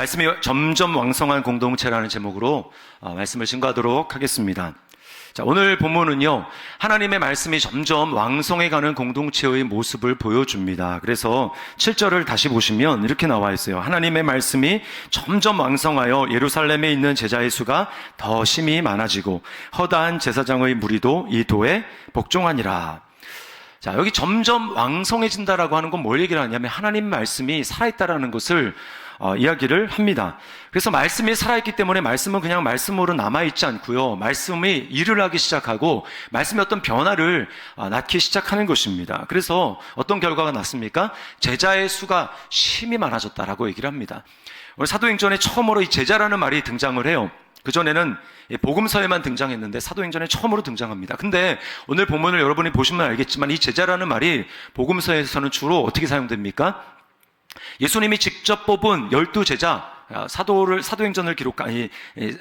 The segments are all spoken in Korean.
말씀이 점점 왕성한 공동체라는 제목으로 말씀을 증거하도록 하겠습니다. 자, 오늘 본문은요, 하나님의 말씀이 점점 왕성해가는 공동체의 모습을 보여줍니다. 그래서 7절을 다시 보시면 이렇게 나와 있어요. 하나님의 말씀이 점점 왕성하여 예루살렘에 있는 제자의 수가 더 심히 많아지고 허다한 제사장의 무리도 이 도에 복종하니라. 자, 여기 점점 왕성해진다라고 하는 건 뭘 얘기를 하냐면 하나님 말씀이 살아있다라는 것을 이야기를 합니다. 그래서 말씀이 살아있기 때문에 말씀은 그냥 말씀으로 남아있지 않고요, 말씀이 일을 하기 시작하고 말씀의 어떤 변화를 낳기 시작하는 것입니다. 그래서 어떤 결과가 났습니까? 제자의 수가 심히 많아졌다라고 얘기를 합니다. 오늘 사도행전에 처음으로 이 제자라는 말이 등장을 해요. 그전에는 복음서에만 등장했는데 사도행전에 처음으로 등장합니다. 근데 오늘 본문을 여러분이 보시면 알겠지만 이 제자라는 말이 복음서에서는 주로 어떻게 사용됩니까? 예수님이 직접 뽑은 12제자, 사도행전을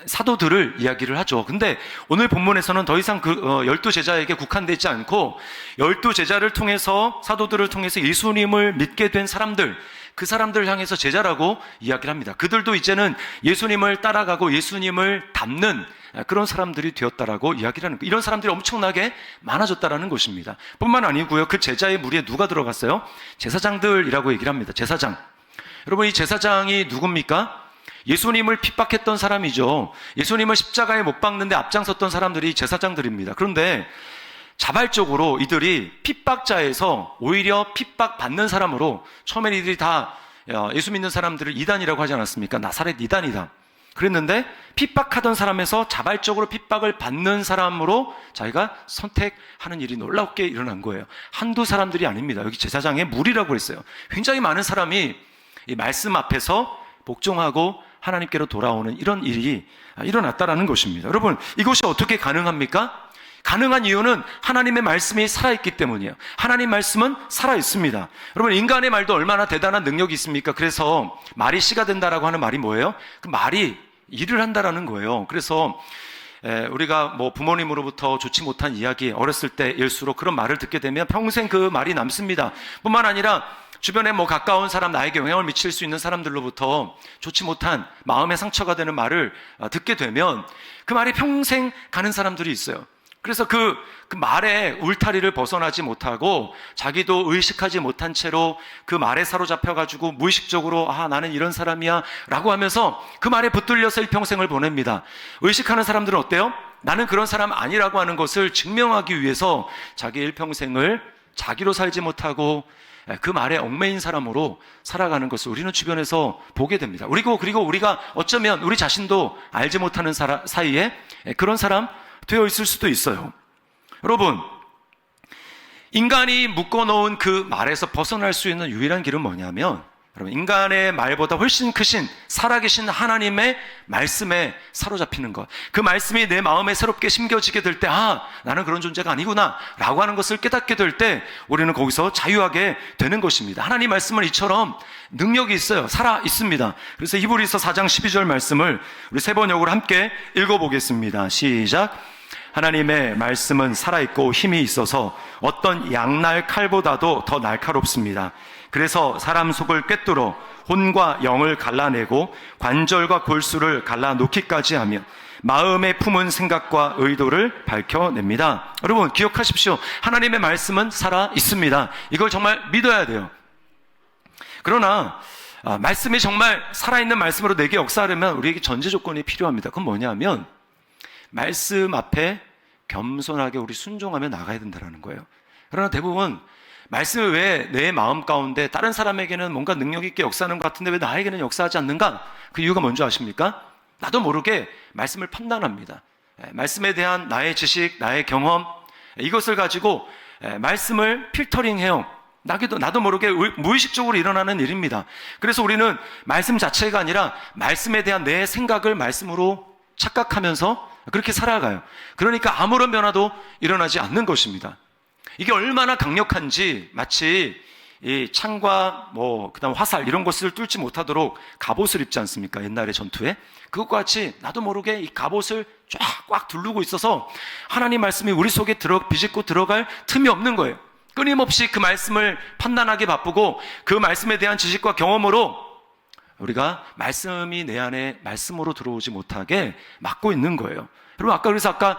사도들을 이야기를 하죠. 근데 오늘 본문에서는 더 이상 그 12제자에게 국한되지 않고 12제자를 통해서, 사도들을 통해서 예수님을 믿게 된 사람들, 그 사람들을 향해서 제자라고 이야기를 합니다. 그들도 이제는 예수님을 따라가고 예수님을 닮는 그런 사람들이 되었다라고 이야기를 하는 거예요. 이런 사람들이 엄청나게 많아졌다라는 것입니다. 뿐만 아니고요, 그 제자의 무리에 누가 들어갔어요? 제사장들이라고 얘기를 합니다. 제사장. 여러분, 이 제사장이 누굽니까? 예수님을 핍박했던 사람이죠. 예수님을 십자가에 못 박는데 앞장섰던 사람들이 제사장들입니다. 그런데 자발적으로 이들이 핍박자에서 오히려 핍박받는 사람으로, 처음엔 이들이 다 예수 믿는 사람들을 이단이라고 하지 않았습니까? 나사렛 이단이다 그랬는데, 핍박하던 사람에서 자발적으로 핍박을 받는 사람으로 자기가 선택하는 일이 놀랍게 일어난 거예요. 한두 사람들이 아닙니다. 여기 제사장의 무리라고 했어요. 굉장히 많은 사람이 이 말씀 앞에서 복종하고 하나님께로 돌아오는 이런 일이 일어났다라는 것입니다. 여러분, 이것이 어떻게 가능합니까? 가능한 이유는 하나님의 말씀이 살아있기 때문이에요. 하나님 말씀은 살아있습니다. 여러분, 인간의 말도 얼마나 대단한 능력이 있습니까? 그래서 말이 씨가 된다라고 하는 말이 뭐예요? 그 말이 일을 한다라는 거예요. 그래서 우리가 부모님으로부터 좋지 못한 이야기, 어렸을 때일수록 그런 말을 듣게 되면 평생 그 말이 남습니다. 뿐만 아니라 주변에 가까운 사람, 나에게 영향을 미칠 수 있는 사람들로부터 좋지 못한 마음의 상처가 되는 말을 듣게 되면 그 말이 평생 가는 사람들이 있어요. 그래서 그 말의 울타리를 벗어나지 못하고 자기도 의식하지 못한 채로 그 말에 사로잡혀가지고 무의식적으로 나는 이런 사람이야 라고 하면서 그 말에 붙들려서 일평생을 보냅니다. 의식하는 사람들은 어때요? 나는 그런 사람 아니라고 하는 것을 증명하기 위해서 자기 일평생을 자기로 살지 못하고 그 말에 얽매인 사람으로 살아가는 것을 우리는 주변에서 보게 됩니다. 그리고 우리가 어쩌면 우리 자신도 알지 못하는 사이에 그런 사람 되어 있을 수도 있어요. 여러분, 인간이 묶어놓은 그 말에서 벗어날 수 있는 유일한 길은 뭐냐면, 여러분, 인간의 말보다 훨씬 크신 살아계신 하나님의 말씀에 사로잡히는 것, 그 말씀이 내 마음에 새롭게 심겨지게 될 때, 나는 그런 존재가 아니구나 라고 하는 것을 깨닫게 될 때 우리는 거기서 자유하게 되는 것입니다. 하나님 말씀은 이처럼 능력이 있어요. 살아 있습니다. 그래서 히브리서 4장 12절 말씀을 우리 세 번역으로 함께 읽어보겠습니다. 시작. 하나님의 말씀은 살아있고 힘이 있어서 어떤 양날 칼보다도 더 날카롭습니다. 그래서 사람 속을 꿰뚫어 혼과 영을 갈라내고 관절과 골수를 갈라놓기까지 하며 마음에 품은 생각과 의도를 밝혀냅니다. 여러분, 기억하십시오. 하나님의 말씀은 살아 있습니다. 이걸 정말 믿어야 돼요. 그러나 말씀이 정말 살아있는 말씀으로 내게 역사하려면 우리에게 전제 조건이 필요합니다. 그건 뭐냐면, 말씀 앞에 겸손하게 우리 순종하며 나가야 된다는 거예요. 그러나 대부분 말씀이 왜 내 마음 가운데 다른 사람에게는 뭔가 능력 있게 역사하는 것 같은데 왜 나에게는 역사하지 않는가? 그 이유가 뭔지 아십니까? 나도 모르게 말씀을 판단합니다. 말씀에 대한 나의 지식, 나의 경험, 이것을 가지고 말씀을 필터링해요. 나도 모르게 무의식적으로 일어나는 일입니다. 그래서 우리는 말씀 자체가 아니라 말씀에 대한 내 생각을 말씀으로 착각하면서 그렇게 살아가요. 그러니까 아무런 변화도 일어나지 않는 것입니다. 이게 얼마나 강력한지, 마치 이 창과 그다음 화살 이런 것을 뚫지 못하도록 갑옷을 입지 않습니까? 옛날에 전투에. 그것과 같이 나도 모르게 이 갑옷을 쫙 꽉 두르고 있어서 하나님 말씀이 우리 속에 비집고 들어갈 틈이 없는 거예요. 끊임없이 그 말씀을 판단하기 바쁘고 그 말씀에 대한 지식과 경험으로 우리가 말씀이 내 안에 말씀으로 들어오지 못하게 막고 있는 거예요. 여러분, 그래서 아까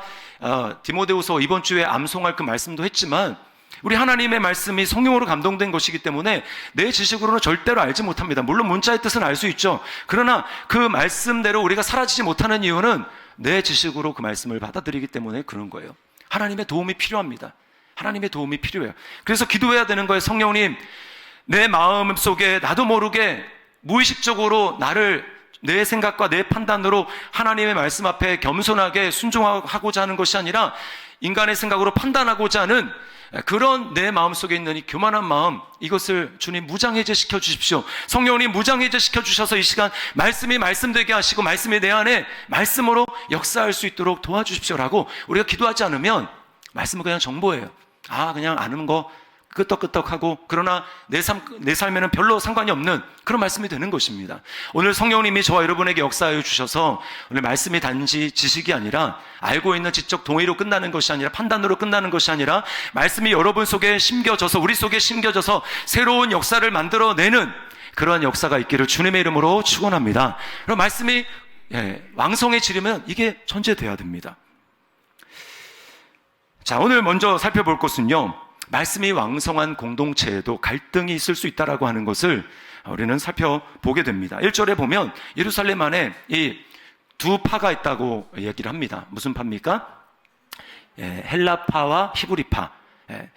디모데후서 이번 주에 암송할 그 말씀도 했지만, 우리 하나님의 말씀이 성령으로 감동된 것이기 때문에 내 지식으로는 절대로 알지 못합니다. 물론 문자의 뜻은 알 수 있죠. 그러나 그 말씀대로 우리가 사라지지 못하는 이유는 내 지식으로 그 말씀을 받아들이기 때문에 그런 거예요. 하나님의 도움이 필요합니다. 하나님의 도움이 필요해요. 그래서 기도해야 되는 거예요. 성령님, 내 마음 속에 나도 모르게 무의식적으로 내 생각과 내 판단으로 하나님의 말씀 앞에 겸손하게 순종하고자 하는 것이 아니라 인간의 생각으로 판단하고자 하는 그런 내 마음 속에 있는 이 교만한 마음, 이것을 주님 무장해제 시켜 주십시오. 성령님 무장해제 시켜 주셔서 이 시간 말씀이 말씀되게 하시고 말씀이 내 안에 말씀으로 역사할 수 있도록 도와주십시오라고 우리가 기도하지 않으면 말씀은 그냥 정보예요. 그냥 아는 거 끄떡끄떡하고, 그러나 내 삶에는 별로 상관이 없는 그런 말씀이 되는 것입니다. 오늘 성령님이 저와 여러분에게 역사하여 주셔서 오늘 말씀이 단지 지식이 아니라, 알고 있는 지적 동의로 끝나는 것이 아니라, 판단으로 끝나는 것이 아니라, 말씀이 여러분 속에 심겨져서, 우리 속에 심겨져서 새로운 역사를 만들어내는 그러한 역사가 있기를 주님의 이름으로 축원합니다. 그럼 말씀이 왕성해지려면 이게 전제돼야 됩니다. 자, 오늘 먼저 살펴볼 것은요, 말씀이 왕성한 공동체에도 갈등이 있을 수 있다라고 하는 것을 우리는 살펴보게 됩니다. 1절에 보면 예루살렘 안에 이 두 파가 있다고 얘기를 합니다. 무슨 파입니까? 헬라파와 히브리파.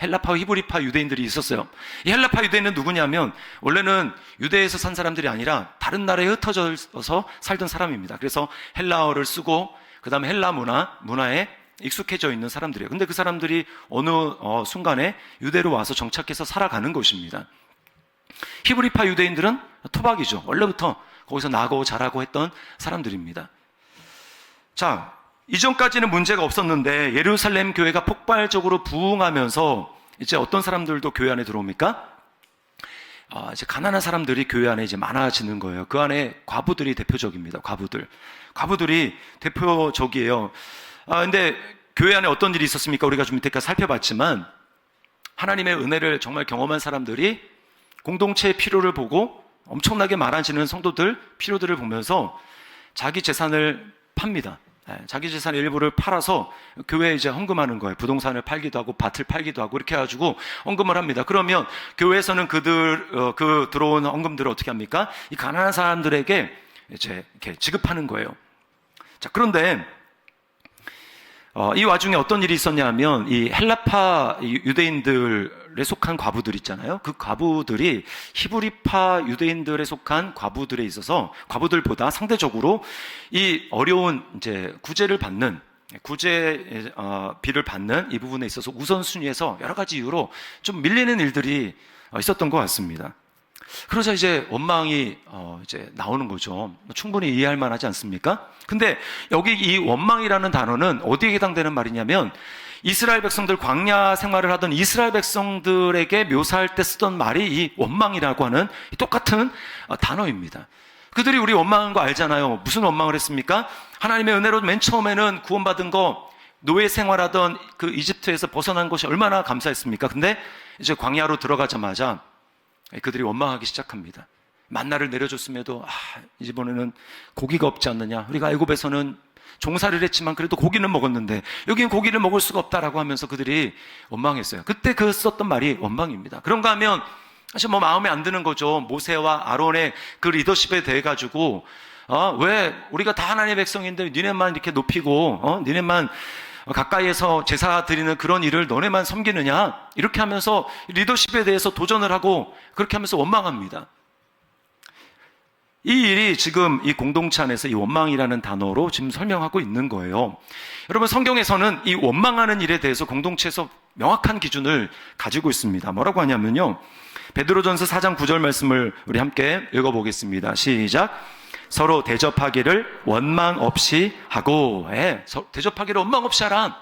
헬라파와 히브리파 유대인들이 있었어요. 이 헬라파 유대인은 누구냐면 원래는 유대에서 산 사람들이 아니라 다른 나라에 흩어져서 살던 사람입니다. 그래서 헬라어를 쓰고 그 다음에 헬라 문화에 익숙해져 있는 사람들이에요. 근데 그 사람들이 어느 순간에 유대로 와서 정착해서 살아가는 것입니다. 히브리파 유대인들은 토박이죠. 원래부터 거기서 나고 자라고 했던 사람들입니다. 자, 이전까지는 문제가 없었는데 예루살렘 교회가 폭발적으로 부흥하면서 이제 어떤 사람들도 교회 안에 들어옵니까? 이제 가난한 사람들이 교회 안에 이제 많아지는 거예요. 그 안에 과부들이 대표적입니다. 과부들이 대표적이에요. 근데 교회 안에 어떤 일이 있었습니까? 우리가 좀 이때까지 살펴봤지만 하나님의 은혜를 정말 경험한 사람들이 공동체의 필요를 보고 엄청나게 많아지는 성도들 필요들을 보면서 자기 재산을 팝니다. 자기 재산의 일부를 팔아서 교회에 이제 헌금하는 거예요. 부동산을 팔기도 하고 밭을 팔기도 하고 이렇게 해가지고 헌금을 합니다. 그러면 교회에서는 그 들어온 헌금들을 어떻게 합니까? 이 가난한 사람들에게 이제 이렇게 지급하는 거예요. 자, 그런데 이 와중에 어떤 일이 있었냐 하면 이 헬라파 유대인들에 속한 과부들 있잖아요. 그 과부들이 히브리파 유대인들에 속한 과부들에 있어서 과부들보다 상대적으로 이 어려운 이제 구제비를 받는 이 부분에 있어서 우선순위에서 여러 가지 이유로 좀 밀리는 일들이 있었던 것 같습니다. 그러자 이제 원망이 이제 나오는 거죠. 충분히 이해할 만하지 않습니까? 근데 여기 이 원망이라는 단어는 어디에 해당되는 말이냐면 이스라엘 백성들 광야 생활을 하던 이스라엘 백성들에게 묘사할 때 쓰던 말이 이 원망이라고 하는 똑같은 단어입니다. 그들이 우리 원망한 거 알잖아요. 무슨 원망을 했습니까? 하나님의 은혜로 맨 처음에는 구원받은 거, 노예 생활하던 그 이집트에서 벗어난 것이 얼마나 감사했습니까? 근데 이제 광야로 들어가자마자 그들이 원망하기 시작합니다. 만나를 내려줬음에도 이번에는 고기가 없지 않느냐. 우리가 애굽에서는 종살이를 했지만 그래도 고기는 먹었는데 여기는 고기를 먹을 수가 없다라고 하면서 그들이 원망했어요. 그때 썼던 말이 원망입니다. 그런가 하면 사실 마음에 안 드는 거죠. 모세와 아론의 그 리더십에 대해 가지고 왜 우리가 다 하나님의 백성인데 니네만 이렇게 높이고 니네만 가까이에서 제사 드리는 그런 일을 너네만 섬기느냐, 이렇게 하면서 리더십에 대해서 도전을 하고 그렇게 하면서 원망합니다. 이 일이 지금 이 공동체 안에서 이 원망이라는 단어로 지금 설명하고 있는 거예요. 여러분, 성경에서는 이 원망하는 일에 대해서 공동체에서 명확한 기준을 가지고 있습니다. 뭐라고 하냐면요, 베드로전서 4장 9절 말씀을 우리 함께 읽어보겠습니다. 시작. 서로 대접하기를 원망 없이 하고. 대접하기를 원망 없이 하라.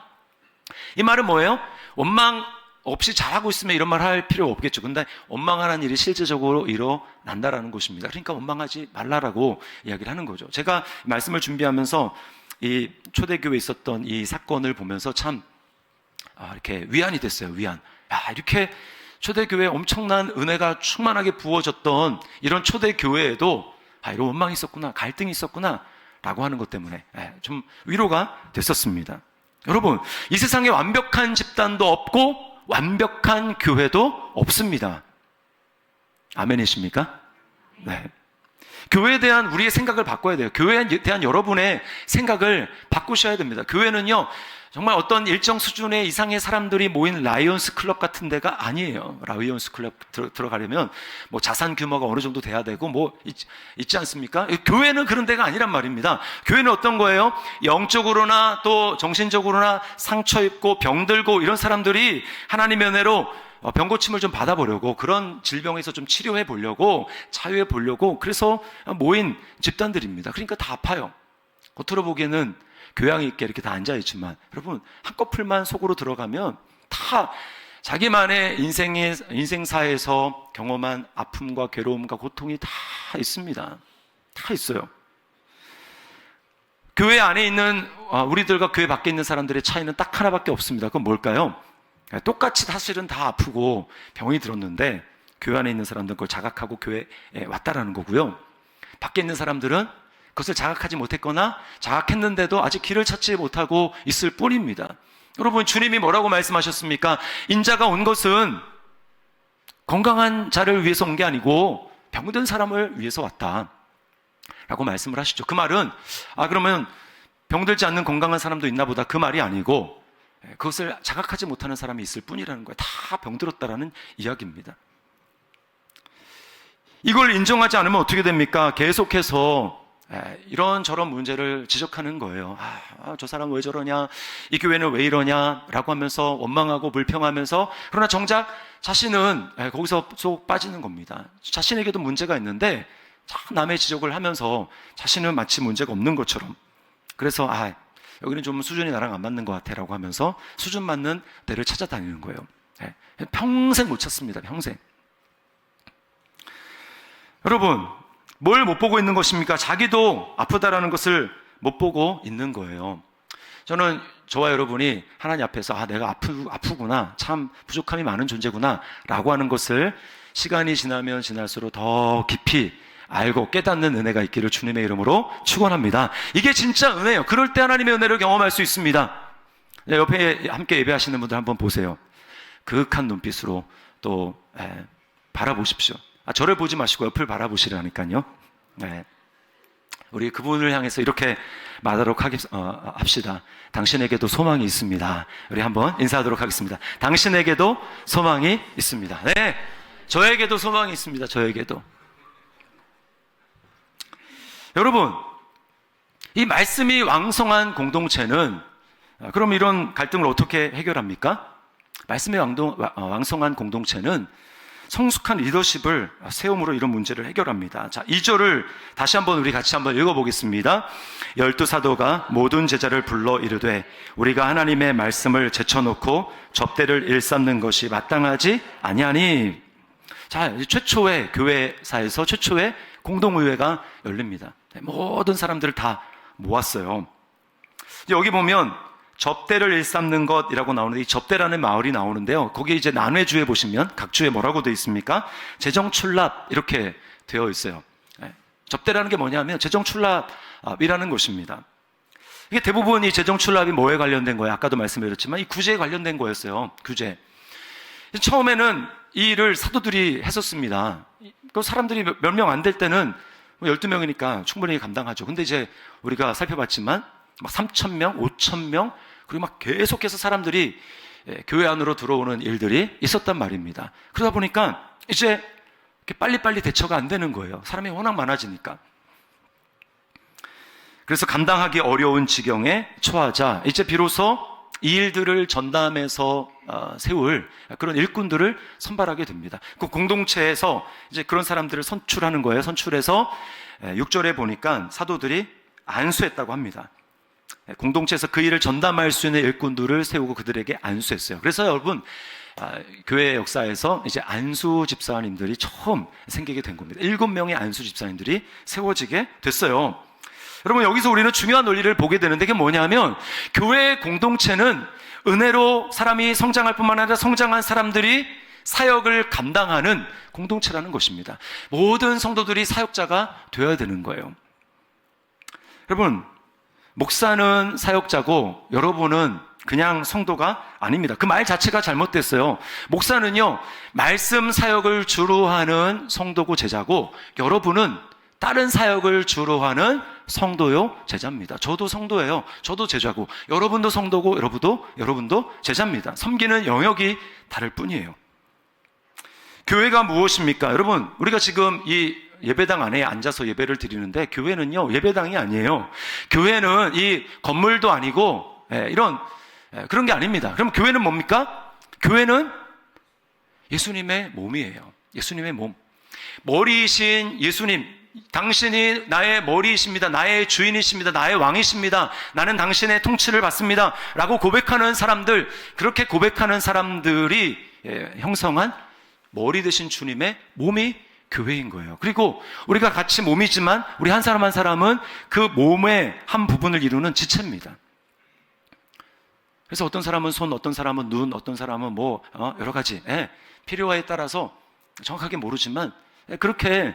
이 말은 뭐예요? 원망 없이 잘하고 있으면 이런 말 할 필요가 없겠죠. 근데 원망하는 일이 실제적으로 일어난다라는 것입니다. 그러니까 원망하지 말라라고 이야기를 하는 거죠. 제가 말씀을 준비하면서 이 초대교회에 있었던 이 사건을 보면서 참 이렇게 위안이 됐어요. 이렇게 초대교회에 엄청난 은혜가 충만하게 부어졌던 이런 초대교회에도 이런 원망이 있었구나, 갈등이 있었구나 라고 하는 것 때문에 좀 위로가 됐었습니다. 여러분, 이 세상에 완벽한 집단도 없고 완벽한 교회도 없습니다. 아멘이십니까? 네. 교회에 대한 우리의 생각을 바꿔야 돼요. 교회에 대한 여러분의 생각을 바꾸셔야 됩니다. 교회는요, 정말 어떤 일정 수준의 이상의 사람들이 모인 라이온스 클럽 같은 데가 아니에요. 라이온스 클럽 들어가려면 뭐 자산 규모가 어느 정도 돼야 되고 뭐 있지 않습니까? 교회는 그런 데가 아니란 말입니다. 교회는 어떤 거예요? 영적으로나 또 정신적으로나 상처 입고 병들고 이런 사람들이 하나님의 은혜로 병고침을 좀 받아보려고, 그런 질병에서 좀 치료해 보려고, 자유해 보려고, 그래서 모인 집단들입니다. 그러니까 다 아파요. 겉으로 보기에는 교양 있게 이렇게 다 앉아있지만, 여러분, 한꺼풀만 속으로 들어가면 다 자기만의 인생사에서 경험한 아픔과 괴로움과 고통이 다 있습니다. 다 있어요. 교회 안에 있는 우리들과 교회 밖에 있는 사람들의 차이는 딱 하나밖에 없습니다. 그건 뭘까요? 똑같이 사실은 다 아프고 병이 들었는데 교회 안에 있는 사람들은 그걸 자각하고 교회에 왔다라는 거고요. 밖에 있는 사람들은 그것을 자각하지 못했거나 자각했는데도 아직 길을 찾지 못하고 있을 뿐입니다. 여러분, 주님이 뭐라고 말씀하셨습니까? 인자가 온 것은 건강한 자를 위해서 온 게 아니고 병든 사람을 위해서 왔다 라고 말씀을 하시죠. 그 말은 그러면 병들지 않는 건강한 사람도 있나 보다, 그 말이 아니고 그것을 자각하지 못하는 사람이 있을 뿐이라는 거예요. 다 병들었다라는 이야기입니다. 이걸 인정하지 않으면 어떻게 됩니까? 계속해서 이런저런 문제를 지적하는 거예요. 저 사람 왜 저러냐, 이 교회는 왜 이러냐 라고 하면서 원망하고 불평하면서, 그러나 정작 자신은 거기서 쏙 빠지는 겁니다. 자신에게도 문제가 있는데 남의 지적을 하면서 자신은 마치 문제가 없는 것처럼, 그래서 여기는 좀 수준이 나랑 안 맞는 것 같아 라고 하면서 수준 맞는 데를 찾아다니는 거예요. 평생 못 찾습니다. 평생. 여러분, 뭘 못 보고 있는 것입니까? 자기도 아프다라는 것을 못 보고 있는 거예요. 저와 여러분이 하나님 앞에서 내가 아프구나, 참 부족함이 많은 존재구나 라고 하는 것을 시간이 지나면 지날수록 더 깊이 알고 깨닫는 은혜가 있기를 주님의 이름으로 축원합니다. 이게 진짜 은혜예요. 그럴 때 하나님의 은혜를 경험할 수 있습니다. 옆에 함께 예배하시는 분들 한번 보세요. 그윽한 눈빛으로 또 바라보십시오. 저를 보지 마시고 옆을 바라보시라니까요. 우리 그분을 향해서 이렇게 말하도록 합시다. 당신에게도 소망이 있습니다. 우리 한번 인사하도록 하겠습니다. 당신에게도 소망이 있습니다. 네, 저에게도 소망이 있습니다. 저에게도. 여러분, 이 말씀이 왕성한 공동체는 그럼 이런 갈등을 어떻게 해결합니까? 말씀이 왕성한 공동체는 성숙한 리더십을 세움으로 이런 문제를 해결합니다. 자, 2절을 다시 한번 우리 같이 한번 읽어보겠습니다. 12사도가 모든 제자를 불러 이르되 우리가 하나님의 말씀을 제쳐놓고 접대를 일삼는 것이 마땅하지 아니하니. 자, 최초의 교회사에서 최초의 공동의회가 열립니다. 모든 사람들을 다 모았어요. 여기 보면 접대를 일삼는 것이라고 나오는데, 이 접대라는 마을이 나오는데요. 거기에 이제 난회주에 보시면 각 주에 뭐라고 되어 있습니까? 재정출납 이렇게 되어 있어요. 접대라는 게 뭐냐면 재정출납이라는 것입니다. 이게 대부분 이 재정출납이 뭐에 관련된 거예요? 아까도 말씀드렸지만 이 구제에 관련된 거였어요. 구제. 처음에는 이 일을 사도들이 했었습니다. 그 사람들이 몇 명 안 될 때는 12명이니까 충분히 감당하죠. 근데 이제 우리가 살펴봤지만 막 3,000명, 5,000명, 그리고 막 계속해서 사람들이 교회 안으로 들어오는 일들이 있었단 말입니다. 그러다 보니까 이제 이렇게 빨리빨리 대처가 안 되는 거예요. 사람이 워낙 많아지니까. 그래서 감당하기 어려운 지경에 처하자 이제 비로소 이 일들을 전담해서 세울 그런 일꾼들을 선발하게 됩니다. 그 공동체에서 이제 그런 사람들을 선출하는 거예요. 선출해서 6절에 보니까 사도들이 안수했다고 합니다. 공동체에서 그 일을 전담할 수 있는 일꾼들을 세우고 그들에게 안수했어요. 그래서 여러분, 교회 역사에서 이제 안수 집사님들이 처음 생기게 된 겁니다. 7명의 안수 집사님들이 세워지게 됐어요. 여러분, 여기서 우리는 중요한 논리를 보게 되는데, 그게 뭐냐면 교회의 공동체는 은혜로 사람이 성장할 뿐만 아니라 성장한 사람들이 사역을 감당하는 공동체라는 것입니다. 모든 성도들이 사역자가 되어야 되는 거예요. 여러분, 목사는 사역자고 여러분은 그냥 성도가 아닙니다. 그 말 자체가 잘못됐어요. 목사는요, 말씀 사역을 주로 하는 성도고 제자고, 여러분은 다른 사역을 주로 하는 성도요, 제자입니다. 저도 성도예요. 저도 제자고, 여러분도 성도고, 여러분도 제자입니다. 섬기는 영역이 다를 뿐이에요. 교회가 무엇입니까? 여러분, 우리가 지금 이 예배당 안에 앉아서 예배를 드리는데, 교회는요, 예배당이 아니에요. 교회는 이 건물도 아니고, 그런 게 아닙니다. 그럼 교회는 뭡니까? 교회는 예수님의 몸이에요. 예수님의 몸. 머리이신 예수님, 당신이 나의 머리이십니다. 나의 주인이십니다. 나의 왕이십니다. 나는 당신의 통치를 받습니다. 라고 고백하는 사람들, 그렇게 고백하는 사람들이 형성한 머리 되신 주님의 몸이 교회인 거예요. 그리고 우리가 같이 몸이지만 우리 한 사람 한 사람은 그 몸의 한 부분을 이루는 지체입니다. 그래서 어떤 사람은 손, 어떤 사람은 눈, 어떤 사람은 여러 가지 필요에 따라서 정확하게 모르지만 그렇게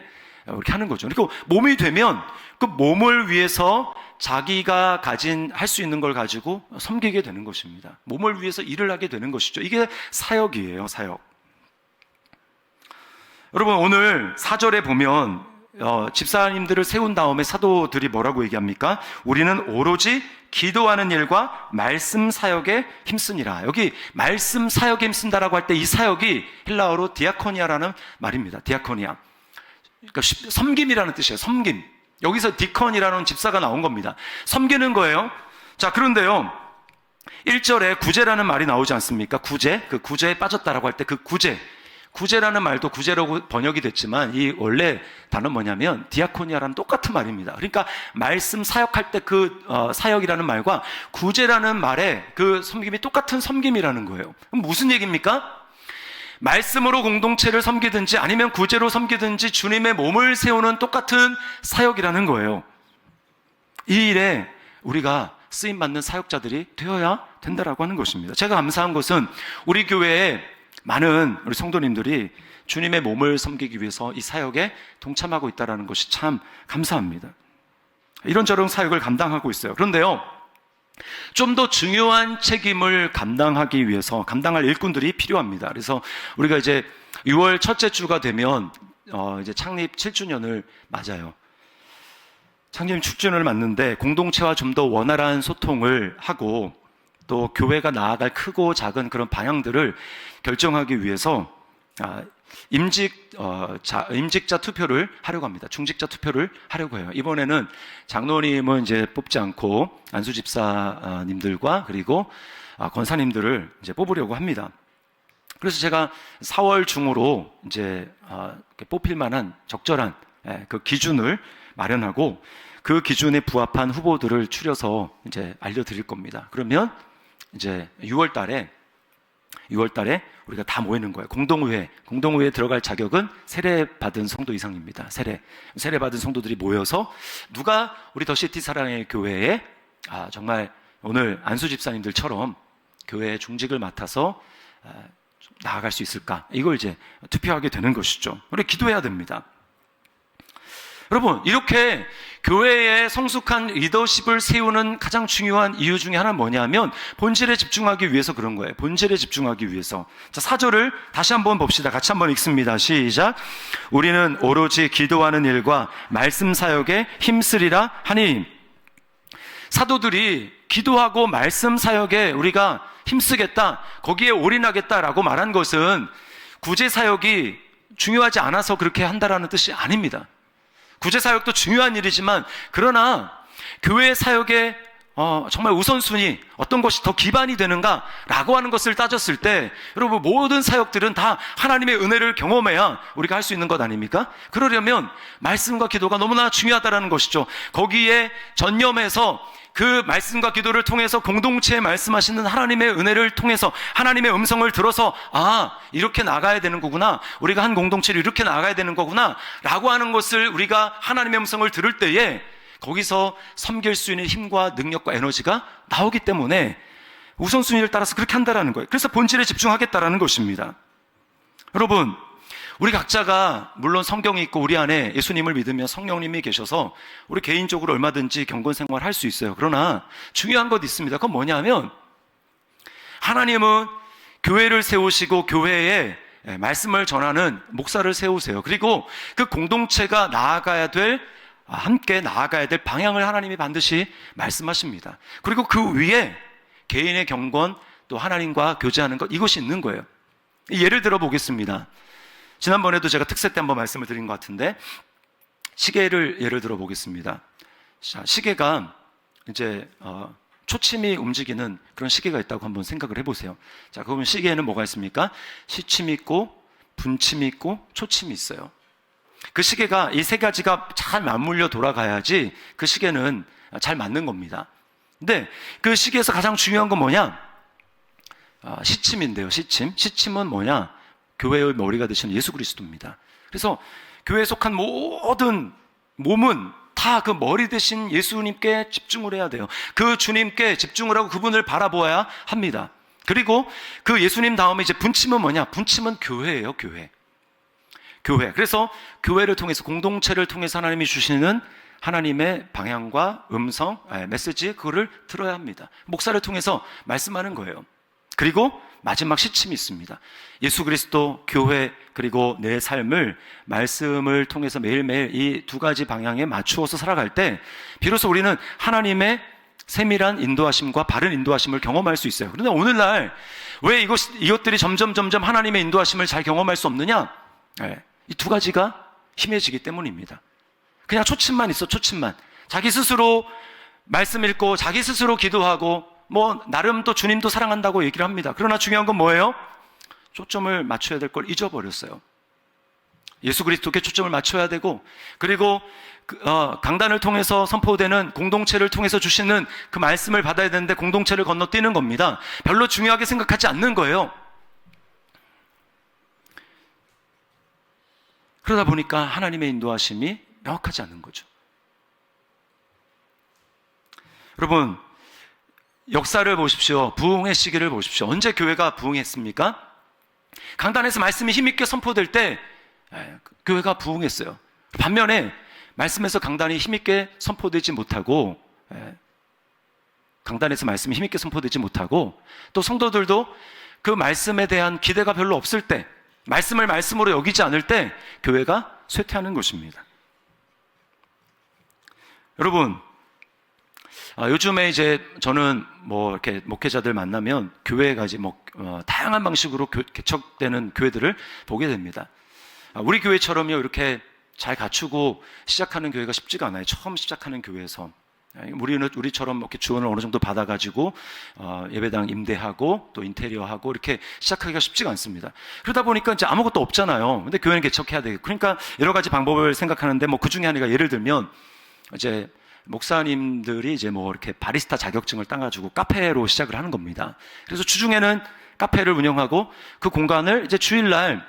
하는 거죠. 그리고 몸이 되면 그 몸을 위해서 자기가 할 수 있는 걸 가지고 섬기게 되는 것입니다. 몸을 위해서 일을 하게 되는 것이죠. 이게 사역이에요, 사역. 여러분, 오늘 4절에 보면 집사님들을 세운 다음에 사도들이 뭐라고 얘기합니까? 우리는 오로지 기도하는 일과 말씀 사역에 힘쓰니라. 여기 말씀 사역에 힘쓴다라고 할 때 이 사역이 헬라어로 디아코니아라는 말입니다. 디아코니아. 그러니까 섬김이라는 뜻이에요. 섬김. 여기서 디컨이라는 집사가 나온 겁니다. 섬기는 거예요. 자, 그런데요, 1절에 구제라는 말이 나오지 않습니까? 구제. 그 구제에 빠졌다라고 할 때 그 구제라는 말도 구제라고 번역이 됐지만 이 원래 단어는 뭐냐면 디아코니아라는 똑같은 말입니다. 그러니까 말씀 사역할 때 그 사역이라는 말과 구제라는 말의 그 섬김이 똑같은 섬김이라는 거예요. 그럼 무슨 얘기입니까? 말씀으로 공동체를 섬기든지 아니면 구제로 섬기든지 주님의 몸을 세우는 똑같은 사역이라는 거예요. 이 일에 우리가 쓰임받는 사역자들이 되어야 된다라고 하는 것입니다. 제가 감사한 것은 우리 교회에 많은 우리 성도님들이 주님의 몸을 섬기기 위해서 이 사역에 동참하고 있다는 것이 참 감사합니다. 이런저런 사역을 감당하고 있어요. 그런데요, 좀 더 중요한 책임을 감당하기 위해서 감당할 일꾼들이 필요합니다. 그래서 우리가 이제 6월 첫째 주가 되면 이제 창립 7주년을 맞아요. 창립 7주년을 맞는데 공동체와 좀 더 원활한 소통을 하고 또 교회가 나아갈 크고 작은 그런 방향들을 결정하기 위해서 임직자 투표를 하려고 합니다. 중직자 투표를 하려고 해요. 이번에는 장로님은 이제 뽑지 않고 안수 집사님들과 그리고 권사님들을 이제 뽑으려고 합니다. 그래서 제가 4월 중으로 이제 뽑힐 만한 적절한 그 기준을 마련하고 그 기준에 부합한 후보들을 추려서 이제 알려드릴 겁니다. 그러면 이제 6월 달에 우리가 다 모이는 거예요. 공동회에 들어갈 자격은 세례받은 성도 이상입니다. 세례받은 성도들이 모여서 누가 우리 더시티 사랑의 교회에 정말 오늘 안수 집사님들처럼 교회의 중직을 맡아서 나아갈 수 있을까? 이걸 이제 투표하게 되는 것이죠. 우리 기도해야 됩니다. 여러분, 이렇게 교회의 성숙한 리더십을 세우는 가장 중요한 이유 중에 하나는 뭐냐면 본질에 집중하기 위해서 그런 거예요. 본질에 집중하기 위해서. 자, 4절을 다시 한번 봅시다. 같이 한번 읽습니다. 시작. 우리는 오로지 기도하는 일과 말씀 사역에 힘쓰리라 하니. 사도들이 기도하고 말씀 사역에 우리가 힘쓰겠다, 거기에 올인하겠다라고 말한 것은 구제 사역이 중요하지 않아서 그렇게 한다라는 뜻이 아닙니다. 구제 사역도 중요한 일이지만 그러나 교회 사역의 정말 우선순위 어떤 것이 더 기반이 되는가라고 하는 것을 따졌을 때 여러분 모든 사역들은 다 하나님의 은혜를 경험해야 우리가 할 수 있는 것 아닙니까? 그러려면 말씀과 기도가 너무나 중요하다는 것이죠. 거기에 전념해서 그 말씀과 기도를 통해서 공동체에 말씀하시는 하나님의 은혜를 통해서 하나님의 음성을 들어서 이렇게 나가야 되는 거구나, 우리가 한 공동체를 이렇게 나가야 되는 거구나 라고 하는 것을 우리가 하나님의 음성을 들을 때에 거기서 섬길 수 있는 힘과 능력과 에너지가 나오기 때문에 우선순위를 따라서 그렇게 한다라는 거예요. 그래서 본질에 집중하겠다라는 것입니다. 여러분, 우리 각자가 물론 성경이 있고 우리 안에 예수님을 믿으며 성령님이 계셔서 우리 개인적으로 얼마든지 경건 생활 할 수 있어요. 그러나 중요한 것 있습니다. 그건 뭐냐면 하나님은 교회를 세우시고 교회에 말씀을 전하는 목사를 세우세요. 그리고 그 공동체가 함께 나아가야 될 방향을 하나님이 반드시 말씀하십니다. 그리고 그 위에 개인의 경건 또 하나님과 교제하는 것, 이것이 있는 거예요. 예를 들어 보겠습니다. 지난번에도 제가 특세 때 한번 말씀을 드린 것 같은데 시계를 예를 들어 보겠습니다. 자, 시계가 이제 초침이 움직이는 그런 시계가 있다고 한번 생각을 해보세요. 자, 그러면 시계에는 뭐가 있습니까? 시침이 있고 분침이 있고 초침이 있어요. 그 시계가 이 세 가지가 잘 맞물려 돌아가야지 그 시계는 잘 맞는 겁니다. 근데 그 시계에서 가장 중요한 건 뭐냐? 시침인데요. 시침은 뭐냐? 교회의 머리가 되시는 예수 그리스도입니다. 그래서 교회에 속한 모든 몸은 다 그 머리 되신 예수님께 집중을 해야 돼요. 그 주님께 집중을 하고 그분을 바라보아야 합니다. 그리고 그 예수님 다음에 이제 분침은 뭐냐? 분침은 교회예요. 교회. 그래서 교회를 통해서, 공동체를 통해서 하나님이 주시는 하나님의 방향과 음성, 메시지, 그거를 들어야 합니다. 목사를 통해서 말씀하는 거예요. 그리고 마지막 시침이 있습니다. 예수 그리스도, 교회, 그리고 내 삶을 말씀을 통해서 매일매일 이 두 가지 방향에 맞추어서 살아갈 때 비로소 우리는 하나님의 세밀한 인도하심과 바른 인도하심을 경험할 수 있어요. 그런데 오늘날 왜 이것들이 점점 하나님의 인도하심을 잘 경험할 수 없느냐? 이 두 가지가 힘해지기 때문입니다. 그냥 초침만 있어, 초침만. 자기 스스로 말씀 읽고 자기 스스로 기도하고 나름 또 주님도 사랑한다고 얘기를 합니다. 그러나 중요한 건 뭐예요? 초점을 맞춰야 될 걸 잊어버렸어요. 예수 그리스도께 초점을 맞춰야 되고, 그리고 강단을 통해서 선포되는 공동체를 통해서 주시는 그 말씀을 받아야 되는데 공동체를 건너뛰는 겁니다. 별로 중요하게 생각하지 않는 거예요. 그러다 보니까 하나님의 인도하심이 명확하지 않은 거죠. 여러분, 역사를 보십시오. 부흥의 시기를 보십시오. 언제 교회가 부흥했습니까? 강단에서 말씀이 힘있게 선포될 때 교회가 부흥했어요. 반면에 말씀에서 강단이 힘있게 선포되지 못하고, 강단에서 말씀이 힘있게 선포되지 못하고, 또 성도들도 그 말씀에 대한 기대가 별로 없을 때, 말씀을 말씀으로 여기지 않을 때 교회가 쇠퇴하는 것입니다. 여러분, 요즘에 이제 저는 이렇게 목회자들 만나면 교회가 이제 다양한 방식으로 개척되는 교회들을 보게 됩니다. 우리 교회처럼요, 이렇게 잘 갖추고 시작하는 교회가 쉽지가 않아요. 처음 시작하는 교회에서. 우리처럼 이렇게 지원을 어느 정도 받아가지고, 예배당 임대하고, 또 인테리어하고, 이렇게 시작하기가 쉽지가 않습니다. 그러다 보니까 이제 아무것도 없잖아요. 근데 교회는 개척해야 되고. 그러니까 여러 가지 방법을 생각하는데, 그 중에 하나가 예를 들면, 이제, 목사님들이 이제 이렇게 바리스타 자격증을 따가지고 카페로 시작을 하는 겁니다. 그래서 주중에는 카페를 운영하고 그 공간을 이제 주일날,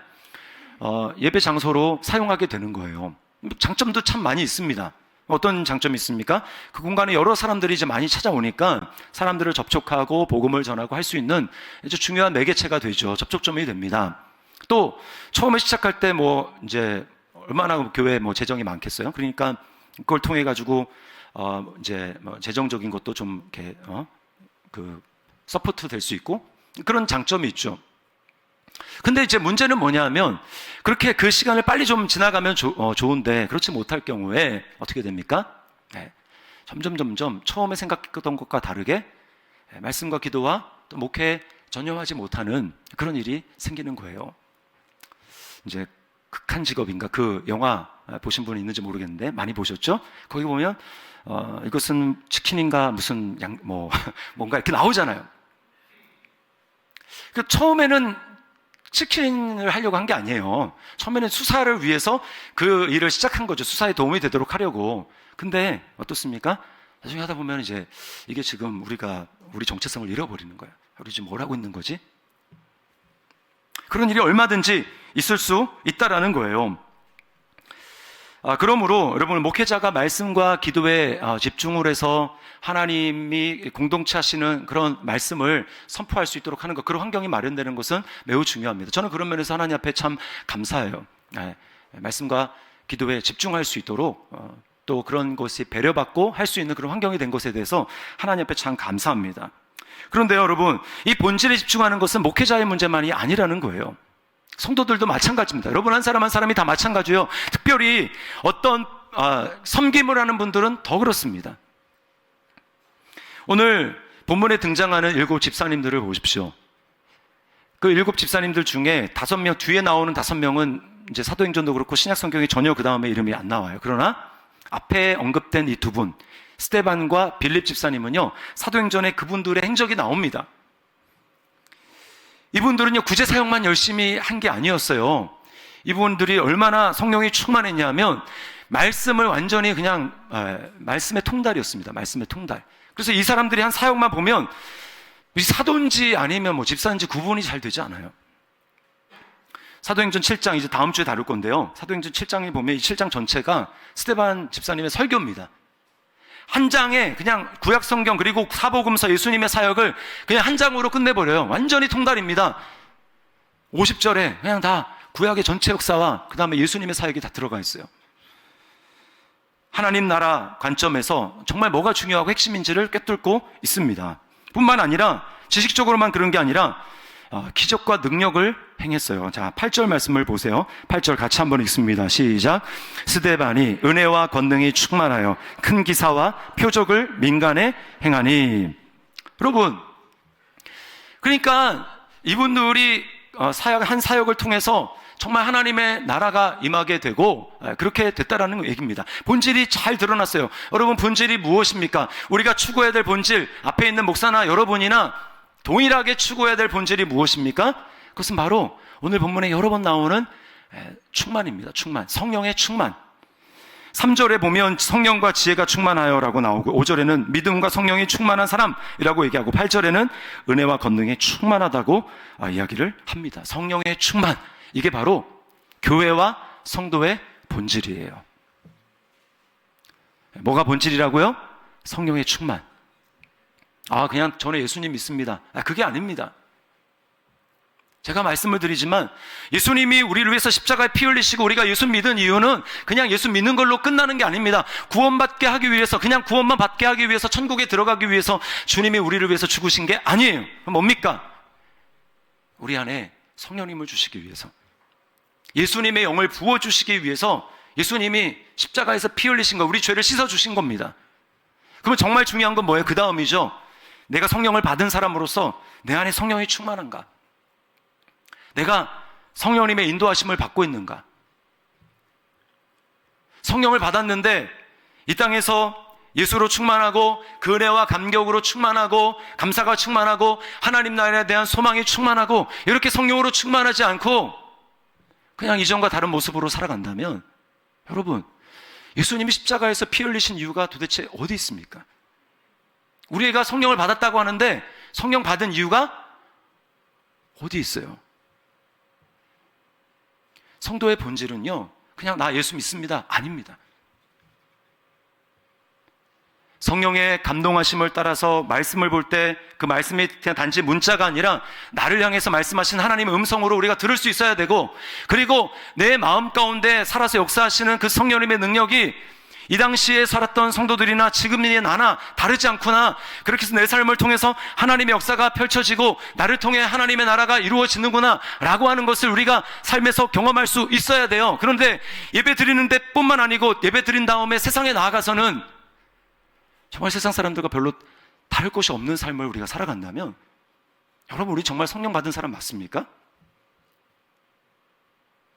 예배 장소로 사용하게 되는 거예요. 장점도 참 많이 있습니다. 어떤 장점이 있습니까? 그 공간에 여러 사람들이 이제 많이 찾아오니까 사람들을 접촉하고 복음을 전하고 할 수 있는 이제 중요한 매개체가 되죠. 접촉점이 됩니다. 또 처음에 시작할 때 이제 얼마나 교회 재정이 많겠어요. 그러니까 그걸 통해 가지고 이제 재정적인 것도 좀 이렇게 서포트 될 수 있고 그런 장점이 있죠. 근데 이제 문제는 뭐냐면 그렇게 그 시간을 빨리 좀 지나가면 좋은데 그렇지 못할 경우에 어떻게 됩니까? 점점 처음에 생각했던 것과 다르게 말씀과 기도와 또 목회에 전념하지 못하는 그런 일이 생기는 거예요. 이제 극한 직업인가 그 영화 보신 분이 있는지 모르겠는데 많이 보셨죠? 거기 보면 이것은 치킨인가 무슨 뭔가 이렇게 나오잖아요. 그 처음에는 치킨을 하려고 한 게 아니에요. 처음에는 수사를 위해서 그 일을 시작한 거죠. 수사에 도움이 되도록 하려고. 근데 어떻습니까? 나중에 하다 보면 이제 이게 지금 우리 정체성을 잃어버리는 거예요. 우리 지금 뭘 하고 있는 거지? 그런 일이 얼마든지 있을 수 있다라는 거예요. 그러므로 여러분, 목회자가 말씀과 기도에 집중을 해서 하나님이 공동체 하시는 그런 말씀을 선포할 수 있도록 하는 것, 그런 환경이 마련되는 것은 매우 중요합니다. 저는 그런 면에서 하나님 앞에 참 감사해요. 말씀과 기도에 집중할 수 있도록 또 그런 것이 배려받고 할 수 있는 그런 환경이 된 것에 대해서 하나님 앞에 참 감사합니다. 그런데요, 여러분, 이 본질에 집중하는 것은 목회자의 문제만이 아니라는 거예요. 성도들도 마찬가지입니다. 여러분, 한 사람 한 사람이 다 마찬가지예요. 특별히 어떤 섬김을 하는 분들은 더 그렇습니다. 오늘 본문에 등장하는 7 집사님들을 보십시오. 그 7 집사님들 중에 5명, 뒤에 나오는 5명은 이제 사도행전도 그렇고 신약 성경에 전혀 그 다음에 이름이 안 나와요. 그러나 앞에 언급된 이 2분, 스데반과 빌립 집사님은요, 사도행전에 그분들의 행적이 나옵니다. 이분들은요, 구제 사역만 열심히 한 게 아니었어요. 이분들이 얼마나 성령이 충만했냐면 말씀을 완전히 그냥 말씀의 통달이었습니다. 말씀의 통달. 그래서 이 사람들이 한 사역만 보면 사도인지 아니면 뭐 집사인지 구분이 잘 되지 않아요. 사도행전 7장, 이제 다음 주에 다룰 건데요, 사도행전 7장에 보면 이 7장 전체가 스데반 집사님의 설교입니다. 한 장에 그냥 구약 성경 그리고 사복음서, 예수님의 사역을 그냥 한 장으로 끝내버려요. 완전히 통달입니다. 50절에 그냥 다 구약의 전체 역사와 그 다음에 예수님의 사역이 다 들어가 있어요. 하나님 나라 관점에서 정말 뭐가 중요하고 핵심인지를 꿰뚫고 있습니다. 뿐만 아니라 지식적으로만 그런 게 아니라 기적과 능력을 행했어요. 자, 8절 말씀을 보세요. 8절 같이 한번 읽습니다. 시작. 스데반이 은혜와 권능이 충만하여 큰 기사와 표적을 민간에 행하니. 여러분, 그러니까 이분들이 한 사역을 통해서 정말 하나님의 나라가 임하게 되고 그렇게 됐다라는 얘기입니다. 본질이 잘 드러났어요. 여러분, 본질이 무엇입니까? 우리가 추구해야 될 본질, 앞에 있는 목사나 여러분이나 동일하게 추구해야 될 본질이 무엇입니까? 그것은 바로 오늘 본문에 여러 번 나오는 충만입니다. 충만, 성령의 충만. 3절에 보면 성령과 지혜가 충만하여라고 나오고 5절에는 믿음과 성령이 충만한 사람이라고 얘기하고 8절에는 은혜와 권능이 충만하다고 이야기를 합니다. 성령의 충만, 이게 바로 교회와 성도의 본질이에요. 뭐가 본질이라고요? 성령의 충만. 그냥 저는 예수님 믿습니다. 그게 아닙니다. 제가 말씀을 드리지만 예수님이 우리를 위해서 십자가에 피 흘리시고 우리가 예수 믿은 이유는 그냥 예수 믿는 걸로 끝나는 게 아닙니다. 구원받게 하기 위해서, 그냥 구원만 받게 하기 위해서, 천국에 들어가기 위해서 주님이 우리를 위해서 죽으신 게 아니에요. 그럼 뭡니까? 우리 안에 성령님을 주시기 위해서, 예수님의 영을 부어주시기 위해서 예수님이 십자가에서 피 흘리신 거, 우리 죄를 씻어주신 겁니다. 그러면 정말 중요한 건 뭐예요? 그 다음이죠. 내가 성령을 받은 사람으로서 내 안에 성령이 충만한가? 내가 성령님의 인도하심을 받고 있는가? 성령을 받았는데 이 땅에서 예수로 충만하고 그 은혜와 감격으로 충만하고 감사가 충만하고 하나님 나라에 대한 소망이 충만하고 이렇게 성령으로 충만하지 않고 그냥 이전과 다른 모습으로 살아간다면 여러분, 예수님이 십자가에서 피 흘리신 이유가 도대체 어디 있습니까? 우리가 성령을 받았다고 하는데 성령 받은 이유가 어디 있어요? 성도의 본질은요, 그냥 나 예수 믿습니다, 아닙니다. 성령의 감동하심을 따라서 말씀을 볼 때 그 말씀이 그냥 단지 문자가 아니라 나를 향해서 말씀하신 하나님의 음성으로 우리가 들을 수 있어야 되고, 그리고 내 마음 가운데 살아서 역사하시는 그 성령님의 능력이 이 당시에 살았던 성도들이나 지금의 나나 다르지 않구나, 그렇게 해서 내 삶을 통해서 하나님의 역사가 펼쳐지고 나를 통해 하나님의 나라가 이루어지는구나 라고 하는 것을 우리가 삶에서 경험할 수 있어야 돼요. 그런데 예배 드리는 데 뿐만 아니고 예배 드린 다음에 세상에 나아가서는 정말 세상 사람들과 별로 다를 것이 없는 삶을 우리가 살아간다면 여러분, 우리 정말 성령 받은 사람 맞습니까?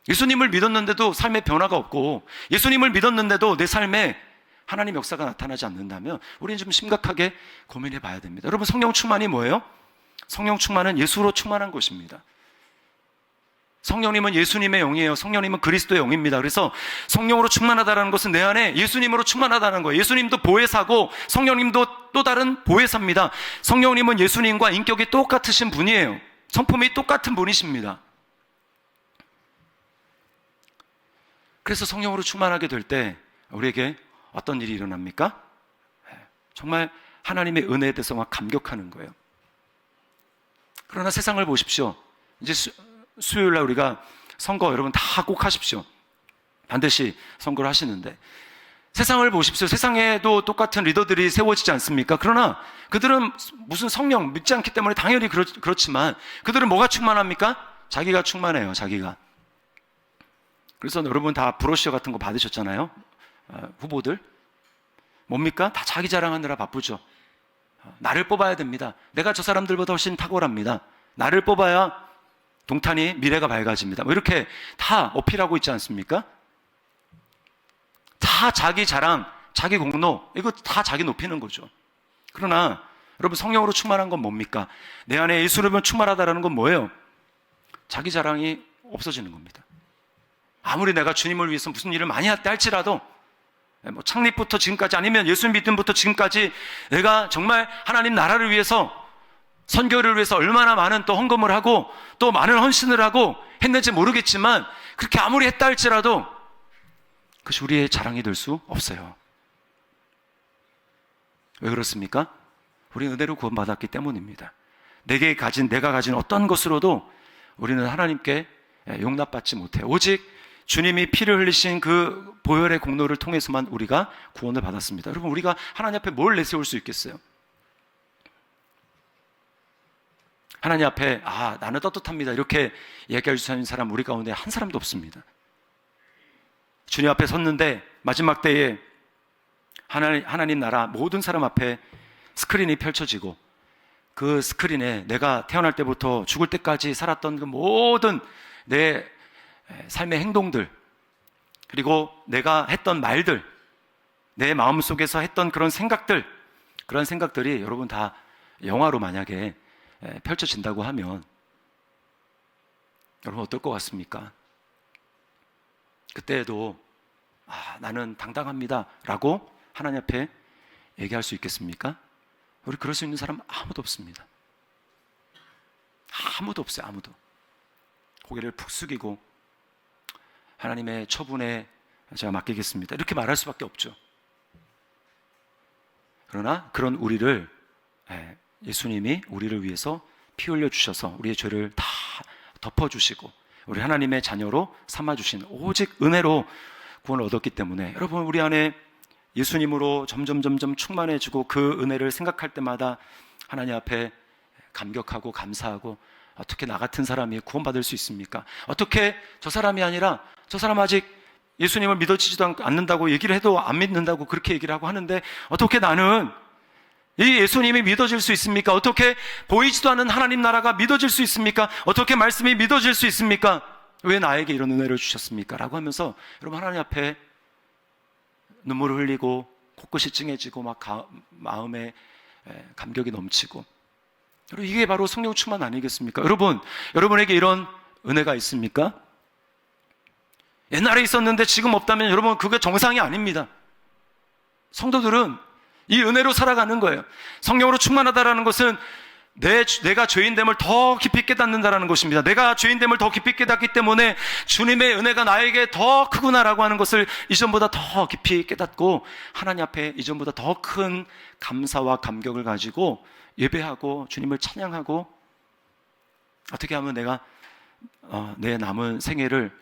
예수님을 믿었는데도 삶에 변화가 없고 예수님을 믿었는데도 내 삶에 하나님 역사가 나타나지 않는다면 우리는 좀 심각하게 고민해 봐야 됩니다. 여러분, 성령 충만이 뭐예요? 성령 충만은 예수로 충만한 것입니다. 성령님은 예수님의 영이에요. 성령님은 그리스도의 영입니다. 그래서 성령으로 충만하다는 것은 내 안에 예수님으로 충만하다는 거예요. 예수님도 보혜사고 성령님도 또 다른 보혜사입니다. 성령님은 예수님과 인격이 똑같으신 분이에요. 성품이 똑같은 분이십니다. 그래서 성령으로 충만하게 될 때 우리에게 어떤 일이 일어납니까? 정말 하나님의 은혜에 대해서 막 감격하는 거예요. 그러나 세상을 보십시오. 이제 수요일 날 우리가 선거 여러분 다 꼭 하십시오. 반드시 선거를 하시는데 세상을 보십시오. 세상에도 똑같은 리더들이 세워지지 않습니까? 그러나 그들은 무슨 성령 믿지 않기 때문에 당연히 그렇지만 그들은 뭐가 충만합니까? 자기가 충만해요. 자기가. 그래서 여러분 다 브로셔 같은 거 받으셨잖아요. 후보들 뭡니까? 다 자기 자랑하느라 바쁘죠. 나를 뽑아야 됩니다. 내가 저 사람들보다 훨씬 탁월합니다. 나를 뽑아야 동탄이 미래가 밝아집니다. 뭐 이렇게 다 어필하고 있지 않습니까? 다 자기 자랑, 자기 공로, 이거 다 자기 높이는 거죠. 그러나 여러분 성령으로 충만한 건 뭡니까? 내 안에 예수로 충만하다라는 건 뭐예요? 자기 자랑이 없어지는 겁니다. 아무리 내가 주님을 위해서 무슨 일을 많이 했다 할지라도 뭐 창립부터 지금까지 아니면 예수 믿음부터 지금까지 내가 정말 하나님 나라를 위해서 선교를 위해서 얼마나 많은 또 헌금을 하고 또 많은 헌신을 하고 했는지 모르겠지만 그렇게 아무리 했다 할지라도 그것이 우리의 자랑이 될 수 없어요. 왜 그렇습니까? 우리는 은혜로 구원받았기 때문입니다. 내가 가진 어떤 것으로도 우리는 하나님께 용납받지 못해요. 오직 주님이 피를 흘리신 그 보혈의 공로를 통해서만 우리가 구원을 받았습니다. 여러분 우리가 하나님 앞에 뭘 내세울 수 있겠어요? 하나님 앞에 나는 떳떳합니다 이렇게 얘기할 수 있는 사람 우리 가운데 한 사람도 없습니다. 주님 앞에 섰는데 마지막 때에 하나님 나라 모든 사람 앞에 스크린이 펼쳐지고 그 스크린에 내가 태어날 때부터 죽을 때까지 살았던 그 모든 내 삶의 행동들 그리고 내가 했던 말들 내 마음속에서 했던 그런 생각들이 여러분 다 영화로 만약에 펼쳐진다고 하면 여러분 어떨 것 같습니까? 그때에도 나는 당당합니다 라고 하나님 앞에 얘기할 수 있겠습니까? 우리 그럴 수 있는 사람 아무도 없습니다. 아무도 없어요. 아무도. 고개를 푹 숙이고 하나님의 처분에 제가 맡기겠습니다 이렇게 말할 수밖에 없죠. 그러나 그런 우리를 예수님이 우리를 위해서 피 흘려 주셔서 우리의 죄를 다 덮어주시고 우리 하나님의 자녀로 삼아주신 오직 은혜로 구원을 얻었기 때문에 여러분 우리 안에 예수님으로 점점 충만해지고 그 은혜를 생각할 때마다 하나님 앞에 감격하고 감사하고 어떻게 나 같은 사람이 구원받을 수 있습니까? 어떻게 저 사람이 아니라 저 사람 아직 예수님을 믿어지지도 않는다고 얘기를 해도 안 믿는다고 그렇게 얘기를 하고 하는데 어떻게 나는 이 예수님이 믿어질 수 있습니까? 어떻게 보이지도 않는 하나님 나라가 믿어질 수 있습니까? 어떻게 말씀이 믿어질 수 있습니까? 왜 나에게 이런 은혜를 주셨습니까? 라고 하면서 여러분 하나님 앞에 눈물을 흘리고 코끝이 찡해지고 막 마음에 감격이 넘치고 여러분 이게 바로 성령 충만 아니겠습니까? 여러분에게 이런 은혜가 있습니까? 옛날에 있었는데 지금 없다면 여러분 그게 정상이 아닙니다. 성도들은 이 은혜로 살아가는 거예요. 성령으로 충만하다라는 것은 내가 죄인됨을 더 깊이 깨닫는다라는 것입니다. 내가 죄인됨을 더 깊이 깨닫기 때문에 주님의 은혜가 나에게 더 크구나라고 하는 것을 이전보다 더 깊이 깨닫고 하나님 앞에 이전보다 더 큰 감사와 감격을 가지고 예배하고 주님을 찬양하고 어떻게 하면 내가 내 남은 생애를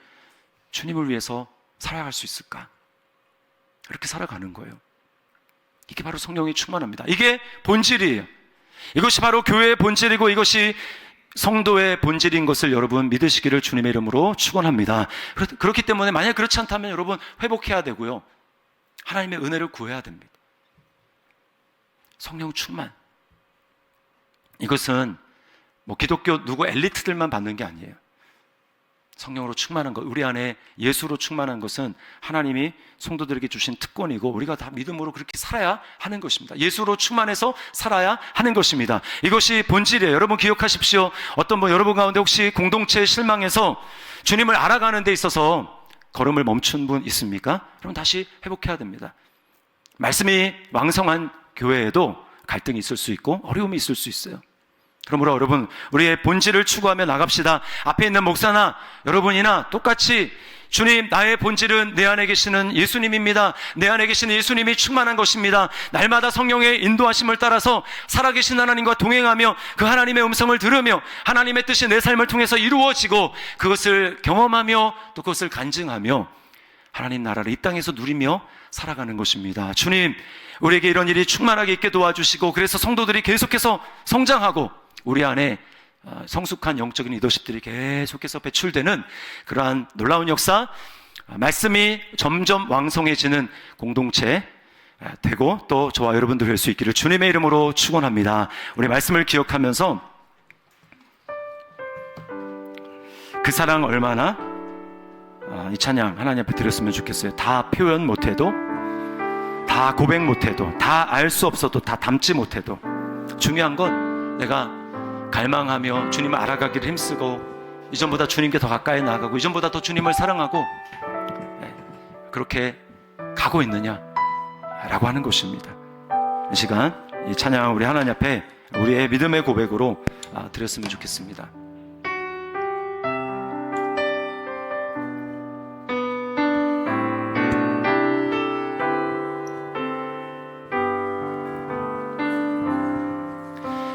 주님을 위해서 살아갈 수 있을까? 그렇게 살아가는 거예요. 이게 바로 성령이 충만합니다. 이게 본질이에요. 이것이 바로 교회의 본질이고 이것이 성도의 본질인 것을 여러분 믿으시기를 주님의 이름으로 축원합니다. 그렇기 때문에 만약 그렇지 않다면 여러분 회복해야 되고요. 하나님의 은혜를 구해야 됩니다. 성령 충만. 이것은 뭐 기독교 누구 엘리트들만 받는 게 아니에요. 성령으로 충만한 것, 우리 안에 예수로 충만한 것은 하나님이 성도들에게 주신 특권이고 우리가 다 믿음으로 그렇게 살아야 하는 것입니다. 예수로 충만해서 살아야 하는 것입니다. 이것이 본질이에요. 여러분 기억하십시오. 여러분 가운데 혹시 공동체에 실망해서 주님을 알아가는 데 있어서 걸음을 멈춘 분 있습니까? 여러분 다시 회복해야 됩니다. 말씀이 왕성한 교회에도 갈등이 있을 수 있고 어려움이 있을 수 있어요. 그러므로 여러분 우리의 본질을 추구하며 나갑시다. 앞에 있는 목사나 여러분이나 똑같이 주님, 나의 본질은 내 안에 계시는 예수님입니다. 내 안에 계시는 예수님이 충만한 것입니다. 날마다 성령의 인도하심을 따라서 살아계신 하나님과 동행하며 그 하나님의 음성을 들으며 하나님의 뜻이 내 삶을 통해서 이루어지고 그것을 경험하며 또 그것을 간증하며 하나님 나라를 이 땅에서 누리며 살아가는 것입니다. 주님, 우리에게 이런 일이 충만하게 있게 도와주시고 그래서 성도들이 계속해서 성장하고 우리 안에 성숙한 영적인 리더십들이 계속해서 배출되는 그러한 놀라운 역사, 말씀이 점점 왕성해지는 공동체 되고 또 저와 여러분들 될 수 있기를 주님의 이름으로 축원합니다. 우리 말씀을 기억하면서 그 사랑 얼마나 이 찬양 하나님 앞에 드렸으면 좋겠어요. 다 표현 못해도, 다 고백 못해도, 다 알 수 없어도, 다 담지 못해도 중요한 건 내가 갈망하며 주님을 알아가기를 힘쓰고 이전보다 주님께 더 가까이 나아가고 이전보다 더 주님을 사랑하고 그렇게 가고 있느냐라고 하는 것입니다. 이 시간 이 찬양 우리 하나님 앞에 우리의 믿음의 고백으로 드렸으면 좋겠습니다.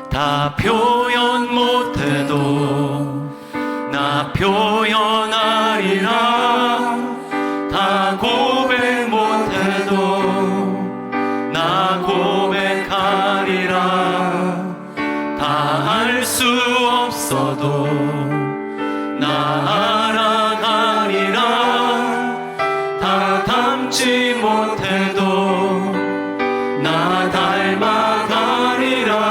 다 표현 못해도 나 표현하리라. 다 고백 못해도 나 고백하리라. 다 알 수 없어도 나 알아가리라. 다 담지 못해도 나 닮아가리라.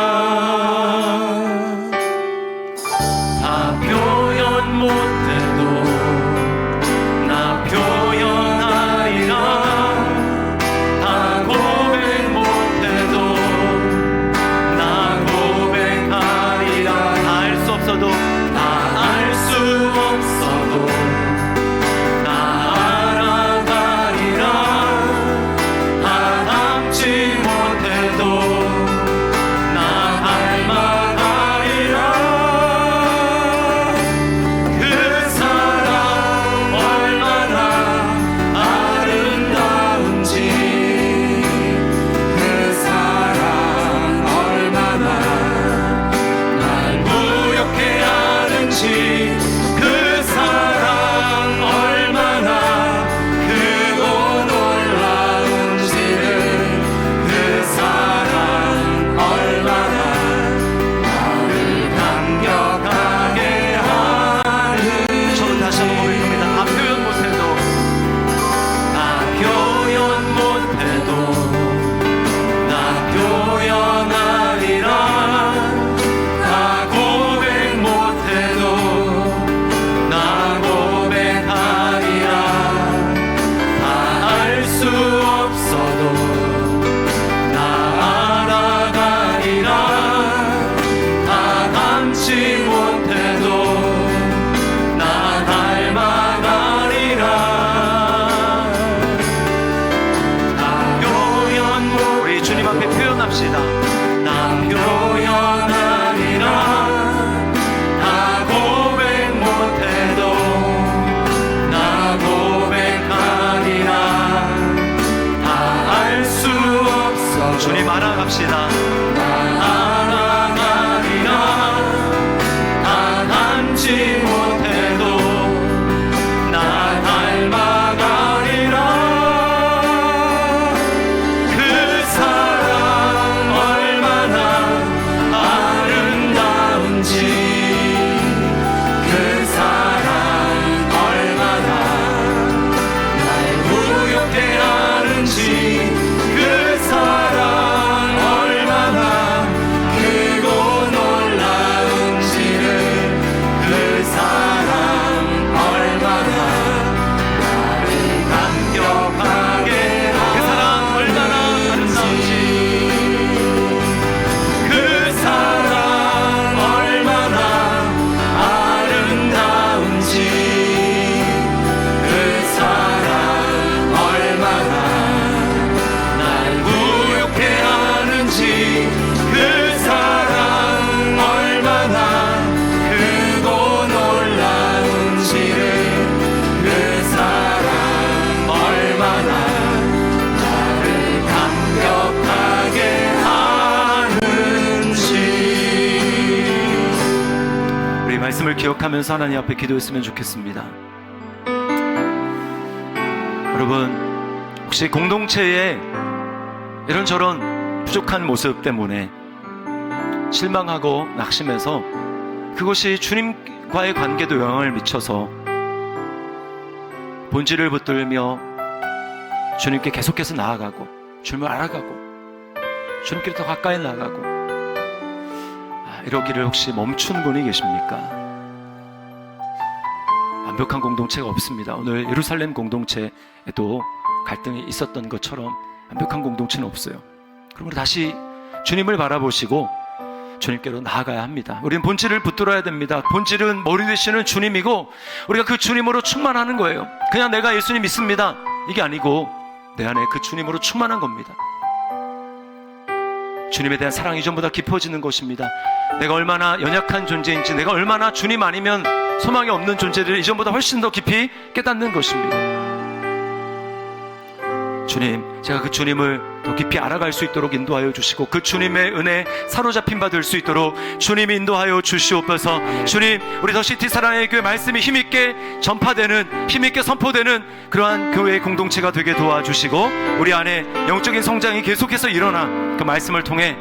말씀을 기억하면서 하나님 앞에 기도했으면 좋겠습니다. 여러분, 혹시 공동체에 이런저런 부족한 모습 때문에 실망하고 낙심해서 그것이 주님과의 관계도 영향을 미쳐서 본질을 붙들며 주님께 계속해서 나아가고 주님을 알아가고 주님께 더 가까이 나아가고 이러기를 혹시 멈춘 분이 계십니까? 완벽한 공동체가 없습니다. 오늘 예루살렘 공동체에도 갈등이 있었던 것처럼 완벽한 공동체는 없어요. 그러므로 다시 주님을 바라보시고 주님께로 나아가야 합니다. 우리는 본질을 붙들어야 됩니다. 본질은 머리 되시는 주님이고 우리가 그 주님으로 충만하는 거예요. 그냥 내가 예수님 믿습니다 이게 아니고 내 안에 그 주님으로 충만한 겁니다. 주님에 대한 사랑이 전부 다 깊어지는 것입니다. 내가 얼마나 연약한 존재인지, 내가 얼마나 주님 아니면 소망이 없는 존재를 이전보다 훨씬 더 깊이 깨닫는 것입니다. 주님, 제가 그 주님을 더 깊이 알아갈 수 있도록 인도하여 주시고 그 주님의 은혜에 사로잡힌 바 될 수 있도록 주님이 인도하여 주시옵소서. 주님, 우리 더 시티 사랑의 교회 말씀이 힘있게 전파되는, 힘있게 선포되는 그러한 교회의 공동체가 되게 도와주시고 우리 안에 영적인 성장이 계속해서 일어나 그 말씀을 통해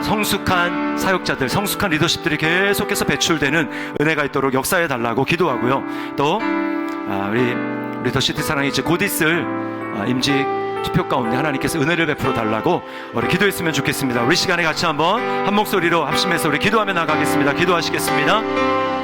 성숙한 사역자들, 성숙한 리더십들이 계속해서 배출되는 은혜가 있도록 역사해 달라고 기도하고요. 또 우리 더 시티 사랑이 이제 곧 있을 임직 투표 가운데 하나님께서 은혜를 베풀어 달라고 우리 기도했으면 좋겠습니다. 우리 시간에 같이 한번 한 목소리로 합심해서 우리 기도하며 나가겠습니다. 기도하시겠습니다.